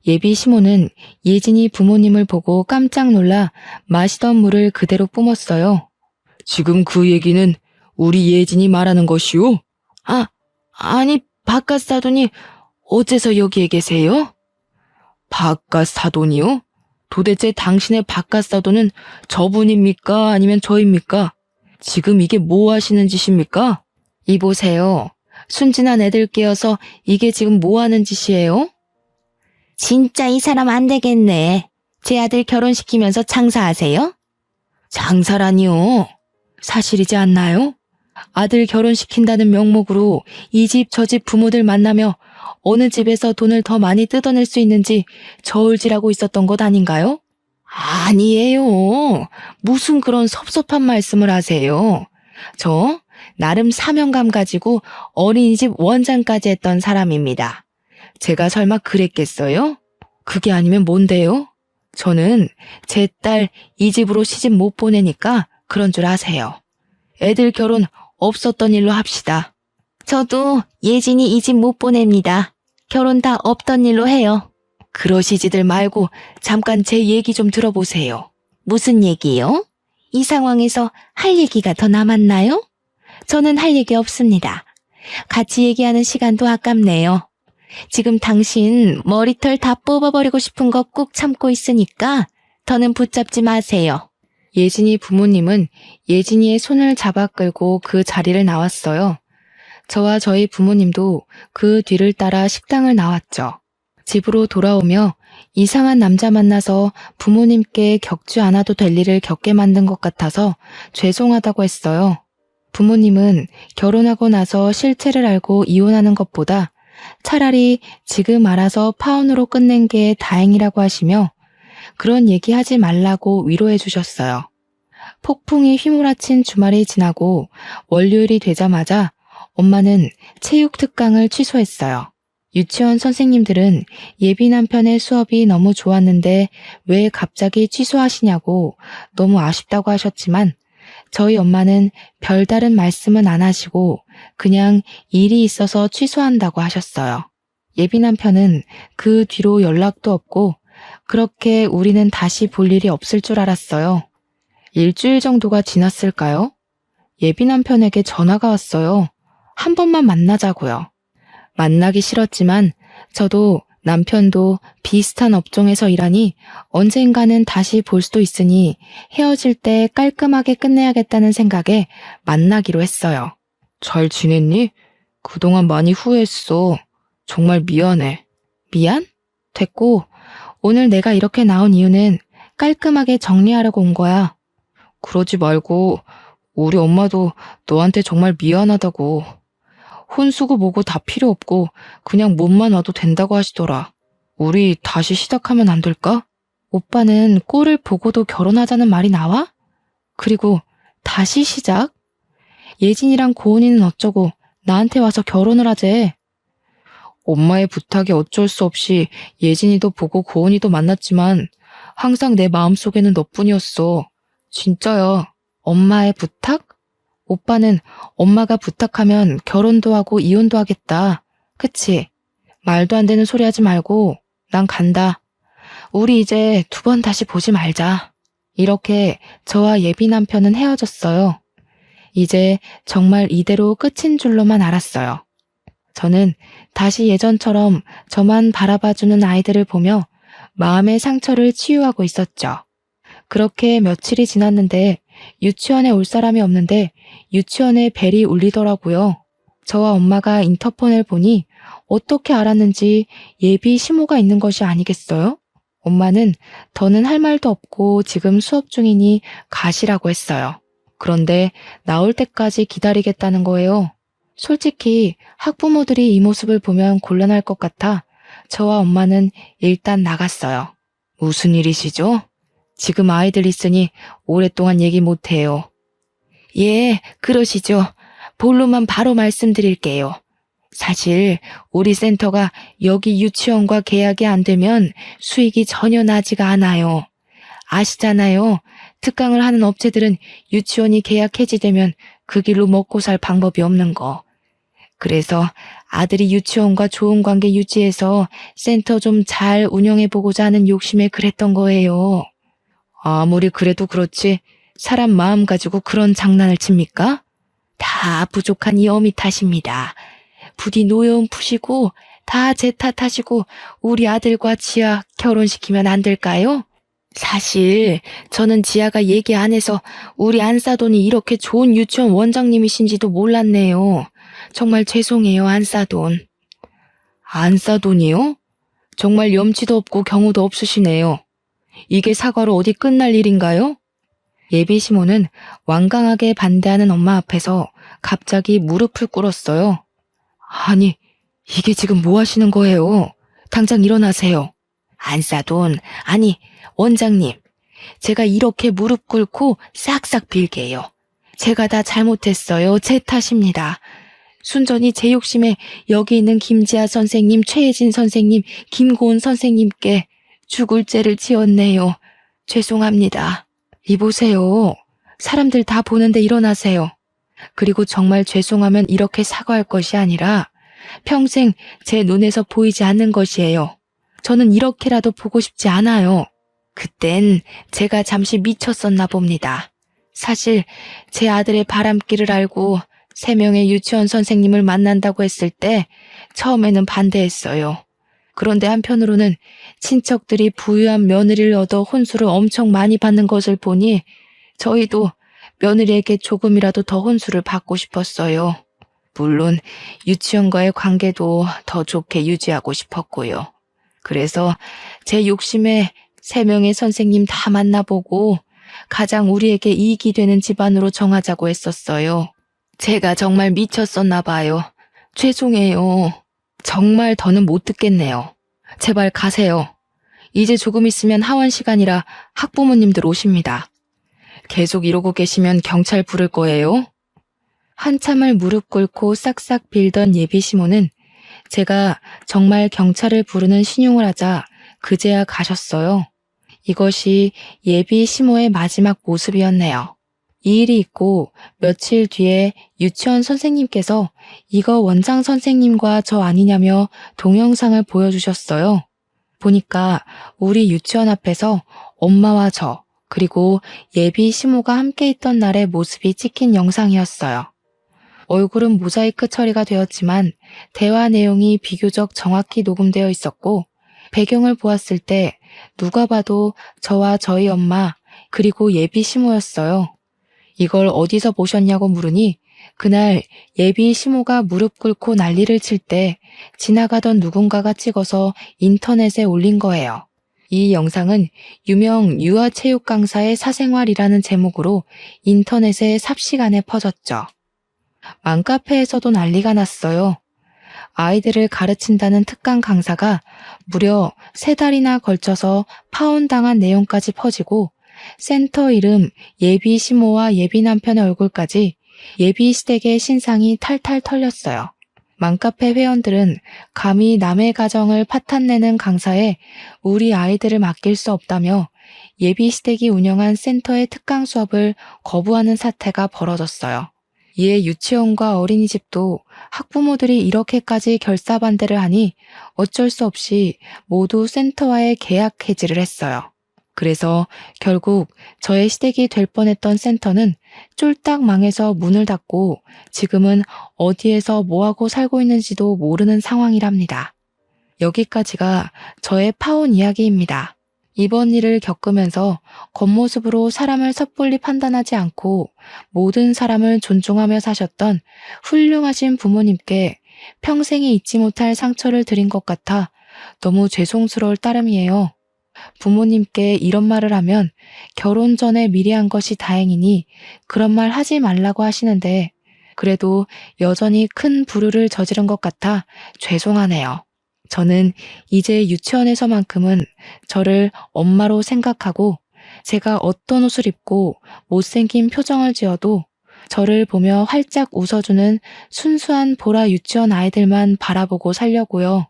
예비 시모는 예진이 부모님을 보고 깜짝 놀라 마시던 물을 그대로 뿜었어요. 지금 그 얘기는 우리 예진이 말하는 것이오? 아니 바깥 사돈이 어째서 여기에 계세요? 바깥 사돈이요? 도대체 당신의 바깥 사돈은 저분입니까? 아니면 저입니까? 지금 이게 뭐 하시는 짓입니까? 이보세요. 순진한 애들 깨어서 이게 지금 뭐 하는 짓이에요? 진짜 이 사람 안 되겠네. 제 아들 결혼시키면서 장사하세요? 장사라니요. 사실이지 않나요? 아들 결혼시킨다는 명목으로 이 집 저 집 부모들 만나며 어느 집에서 돈을 더 많이 뜯어낼 수 있는지 저울질하고 있었던 것 아닌가요? 아니에요. 무슨 그런 섭섭한 말씀을 하세요. 저 나름 사명감 가지고 어린이집 원장까지 했던 사람입니다. 제가 설마 그랬겠어요? 그게 아니면 뭔데요? 저는 제 딸 이 집으로 시집 못 보내니까 그런 줄 아세요. 애들 결혼 없었던 일로 합시다. 저도 예진이 이 집 못 보냅니다. 결혼 다 없던 일로 해요. 그러시지들 말고 잠깐 제 얘기 좀 들어보세요. 무슨 얘기요? 이 상황에서 할 얘기가 더 남았나요? 저는 할 얘기 없습니다. 같이 얘기하는 시간도 아깝네요. 지금 당신 머리털 다 뽑아버리고 싶은 거 꾹 참고 있으니까 더는 붙잡지 마세요. 예진이 부모님은 예진이의 손을 잡아 끌고 그 자리를 나왔어요. 저와 저희 부모님도 그 뒤를 따라 식당을 나왔죠. 집으로 돌아오며 이상한 남자 만나서 부모님께 겪지 않아도 될 일을 겪게 만든 것 같아서 죄송하다고 했어요. 부모님은 결혼하고 나서 실체를 알고 이혼하는 것보다 차라리 지금 알아서 파혼으로 끝낸 게 다행이라고 하시며 그런 얘기하지 말라고 위로해 주셨어요. 폭풍이 휘몰아친 주말이 지나고 월요일이 되자마자 엄마는 체육 특강을 취소했어요. 유치원 선생님들은 예비 남편의 수업이 너무 좋았는데 왜 갑자기 취소하시냐고 너무 아쉽다고 하셨지만 저희 엄마는 별다른 말씀은 안 하시고 그냥 일이 있어서 취소한다고 하셨어요. 예비 남편은 그 뒤로 연락도 없고 그렇게 우리는 다시 볼 일이 없을 줄 알았어요. 일주일 정도가 지났을까요? 예비 남편에게 전화가 왔어요. 한 번만 만나자고요. 만나기 싫었지만 저도 남편도 비슷한 업종에서 일하니 언젠가는 다시 볼 수도 있으니 헤어질 때 깔끔하게 끝내야겠다는 생각에 만나기로 했어요. 잘 지냈니? 그동안 많이 후회했어. 정말 미안해. 미안? 됐고, 오늘 내가 이렇게 나온 이유는 깔끔하게 정리하려고 온 거야. 그러지 말고, 우리 엄마도 너한테 정말 미안하다고. 혼수고 뭐고 다 필요 없고 그냥 몸만 와도 된다고 하시더라. 우리 다시 시작하면 안 될까? 오빠는 꼴을 보고도 결혼하자는 말이 나와? 그리고 다시 시작? 예진이랑 고은이는 어쩌고 나한테 와서 결혼을 하재. 엄마의 부탁에 어쩔 수 없이 예진이도 보고 고은이도 만났지만 항상 내 마음속에는 너뿐이었어. 진짜야. 엄마의 부탁? 오빠는 엄마가 부탁하면 결혼도 하고 이혼도 하겠다. 그치? 말도 안 되는 소리 하지 말고 난 간다. 우리 이제 2번 다시 보지 말자. 이렇게 저와 예비 남편은 헤어졌어요. 이제 정말 이대로 끝인 줄로만 알았어요. 저는 다시 예전처럼 저만 바라봐주는 아이들을 보며 마음의 상처를 치유하고 있었죠. 그렇게 며칠이 지났는데 유치원에 올 사람이 없는데 유치원에 벨이 울리더라고요. 저와 엄마가 인터폰을 보니 어떻게 알았는지 예비 시모가 있는 것이 아니겠어요? 엄마는 더는 할 말도 없고 지금 수업 중이니 가시라고 했어요. 그런데 나올 때까지 기다리겠다는 거예요. 솔직히 학부모들이 이 모습을 보면 곤란할 것 같아 저와 엄마는 일단 나갔어요. 무슨 일이시죠? 지금 아이들 있으니 오랫동안 얘기 못해요. 예, 그러시죠. 본론만 바로 말씀드릴게요. 사실 우리 센터가 여기 유치원과 계약이 안 되면 수익이 전혀 나지가 않아요. 아시잖아요. 특강을 하는 업체들은 유치원이 계약 해지되면 그 길로 먹고 살 방법이 없는 거. 그래서 아들이 유치원과 좋은 관계 유지해서 센터 좀 잘 운영해보고자 하는 욕심에 그랬던 거예요. 아무리 그래도 그렇지 사람 마음 가지고 그런 장난을 칩니까? 다 부족한 이 어미 탓입니다. 부디 노여움 푸시고 다 제 탓하시고 우리 아들과 지아 결혼시키면 안 될까요? 사실 저는 지아가 얘기 안 해서 우리 안사돈이 이렇게 좋은 유치원 원장님이신지도 몰랐네요. 정말 죄송해요, 안사돈. 안사돈이요? 정말 염치도 없고 경우도 없으시네요. 이게 사과로 어디 끝날 일인가요? 예비 시모는 완강하게 반대하는 엄마 앞에서 갑자기 무릎을 꿇었어요. 아니, 이게 지금 뭐 하시는 거예요? 당장 일어나세요. 안사돈, 아니, 원장님. 제가 이렇게 무릎 꿇고 싹싹 빌게요. 제가 다 잘못했어요. 제 탓입니다. 순전히 제 욕심에 여기 있는 김지아 선생님, 최혜진 선생님, 김고은 선생님께 죽을 죄를 지었네요. 죄송합니다. 이보세요. 사람들 다 보는데 일어나세요. 그리고 정말 죄송하면 이렇게 사과할 것이 아니라 평생 제 눈에서 보이지 않는 것이에요. 저는 이렇게라도 보고 싶지 않아요. 그땐 제가 잠시 미쳤었나 봅니다. 사실 제 아들의 바람길을 알고 3명의 유치원 선생님을 만난다고 했을 때 처음에는 반대했어요. 그런데 한편으로는 친척들이 부유한 며느리를 얻어 혼수를 엄청 많이 받는 것을 보니 저희도 며느리에게 조금이라도 더 혼수를 받고 싶었어요. 물론 유치원과의 관계도 더 좋게 유지하고 싶었고요. 그래서 제 욕심에 3명의 선생님 다 만나보고 가장 우리에게 이익이 되는 집안으로 정하자고 했었어요. 제가 정말 미쳤었나 봐요. 죄송해요. 정말 더는 못 듣겠네요. 제발 가세요. 이제 조금 있으면 하원 시간이라 학부모님들 오십니다. 계속 이러고 계시면 경찰 부를 거예요. 한참을 무릎 꿇고 싹싹 빌던 예비 시모는 제가 정말 경찰을 부르는 신용을 하자 그제야 가셨어요. 이것이 예비 시모의 마지막 모습이었네요. 이 일이 있고 며칠 뒤에 유치원 선생님께서 이거 원장 선생님과 저 아니냐며 동영상을 보여주셨어요. 보니까 우리 유치원 앞에서 엄마와 저 그리고 예비 시모가 함께 있던 날의 모습이 찍힌 영상이었어요. 얼굴은 모자이크 처리가 되었지만 대화 내용이 비교적 정확히 녹음되어 있었고 배경을 보았을 때 누가 봐도 저와 저희 엄마 그리고 예비 시모였어요. 이걸 어디서 보셨냐고 물으니 그날 예비 시모가 무릎 꿇고 난리를 칠 때 지나가던 누군가가 찍어서 인터넷에 올린 거예요. 이 영상은 유명 유아체육 강사의 사생활이라는 제목으로 인터넷에 삽시간에 퍼졌죠. 맘카페에서도 난리가 났어요. 아이들을 가르친다는 특강 강사가 무려 3달이나 걸쳐서 파혼당한 내용까지 퍼지고 센터 이름 예비 시모와 예비 남편의 얼굴까지 예비 시댁의 신상이 탈탈 털렸어요. 맘카페 회원들은 감히 남의 가정을 파탄내는 강사에 우리 아이들을 맡길 수 없다며 예비 시댁이 운영한 센터의 특강 수업을 거부하는 사태가 벌어졌어요. 이에 유치원과 어린이집도 학부모들이 이렇게까지 결사반대를 하니 어쩔 수 없이 모두 센터와의 계약 해지를 했어요. 그래서 결국 저의 시댁이 될 뻔했던 센터는 쫄딱 망해서 문을 닫고 지금은 어디에서 뭐하고 살고 있는지도 모르는 상황이랍니다. 여기까지가 저의 파혼 이야기입니다. 이번 일을 겪으면서 겉모습으로 사람을 섣불리 판단하지 않고 모든 사람을 존중하며 사셨던 훌륭하신 부모님께 평생에 잊지 못할 상처를 드린 것 같아 너무 죄송스러울 따름이에요. 부모님께 이런 말을 하면 결혼 전에 미리 한 것이 다행이니 그런 말 하지 말라고 하시는데 그래도 여전히 큰 불효를 저지른 것 같아 죄송하네요. 저는 이제 유치원에서만큼은 저를 엄마로 생각하고 제가 어떤 옷을 입고 못생긴 표정을 지어도 저를 보며 활짝 웃어주는 순수한 보라 유치원 아이들만 바라보고 살려고요.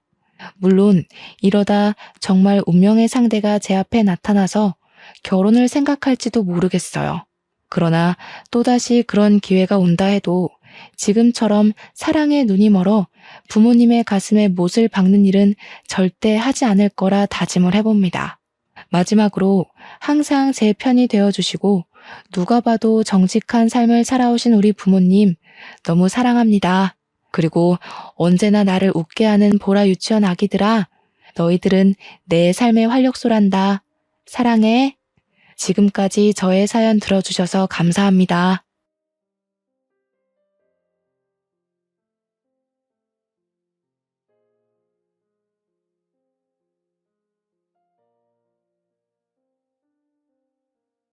물론 이러다 정말 운명의 상대가 제 앞에 나타나서 결혼을 생각할지도 모르겠어요. 그러나 또다시 그런 기회가 온다 해도 지금처럼 사랑에 눈이 멀어 부모님의 가슴에 못을 박는 일은 절대 하지 않을 거라 다짐을 해봅니다. 마지막으로 항상 제 편이 되어주시고 누가 봐도 정직한 삶을 살아오신 우리 부모님 너무 사랑합니다. 그리고 언제나 나를 웃게 하는 보라 유치원 아기들아, 너희들은 내 삶의 활력소란다. 사랑해. 지금까지 저의 사연 들어주셔서 감사합니다.